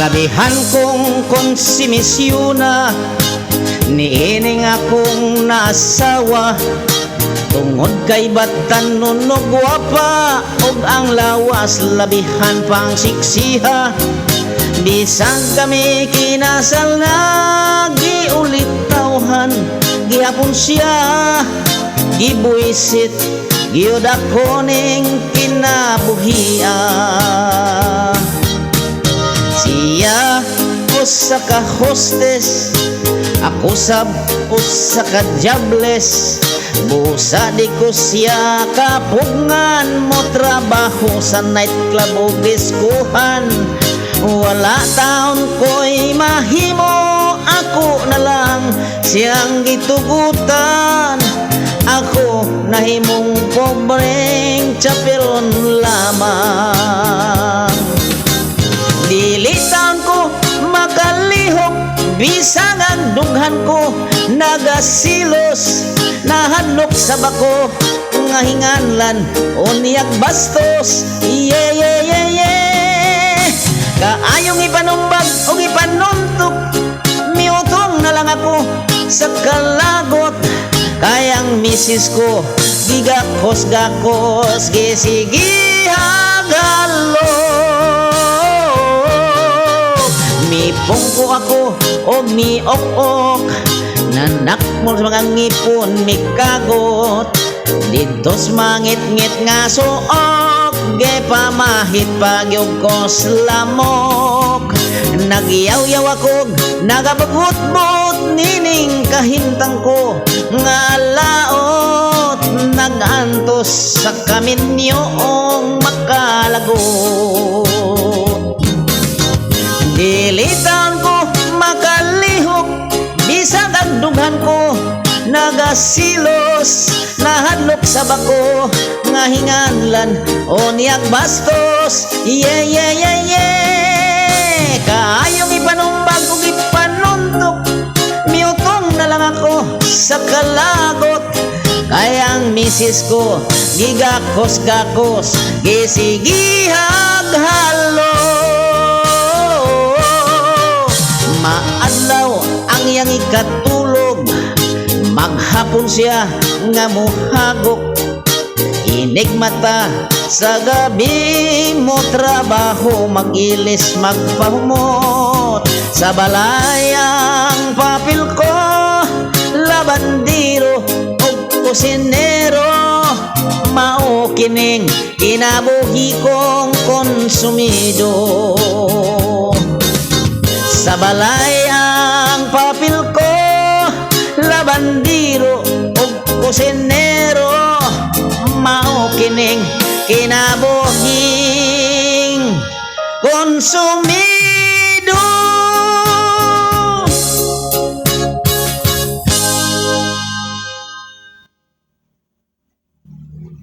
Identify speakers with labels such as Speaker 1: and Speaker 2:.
Speaker 1: Labihan kong konsumisyona, niining akong nasawa. Tungod kay batan nunog wapa, og ang lawas labihan pang siksiha. Bisag kami kinasal na, giulit tawhan, gihapon siya, gibuisit, giyod ako ning kinabuhian. Siya usa ka hostess, ako sab usa ka jobless. Busa di ko siya kapungan, mo trabaho sa nightclub o diskuhan. Wala taon ko'y mahimo, ako na lang siyang gitugutan. Ako nahimong pobreng chaperon lamang. Dili taon ko makalihok, bisag ang dughan ko nagasilos. Nahadlok sa bako nga hinganlan, unyag bastos. Yeah, yeah, yeah, yeah. Kaayong ipanumbag o ipanuntok, miutong na lang ako sa kalagot. Kayang misis ko gigakos-gakos, gisigihagalo. Mipungko ako o miok-ok, nanakmol sa mga ngipon mikagot. Ditos mangit-ngit nga suok, ge pamahit pagyog ko slamok. Nagyaw-yaw ako, nagabagot-bot, nining kahintang ko nga laot. Nagantos sa kaminyong makalagot. Dilitan ko makalihok, bisag ang dughan ko nagasilos. Nahadlok sa bako nga hinganlan, unyag bastos. Yeah, yeah, yeah, yeah. Kaayong ipanumbag o ipanuntok, miutong na lang ako sa kalagot. Kayang misis ko gigakos-gakos, gisigihaghalo. Maadlaw ang iyang ikatulog, maghapon siya nga muhagok. Inig mata sa gabi mo trabaho, magilis magpahumot. Sa balayang papel ko, labandiro o kusinero. Mao kining kinabuhi kong konsumido. Sa balay ang papel ko, labandiro o kusinero. Mao kining kinabuhing konsumido.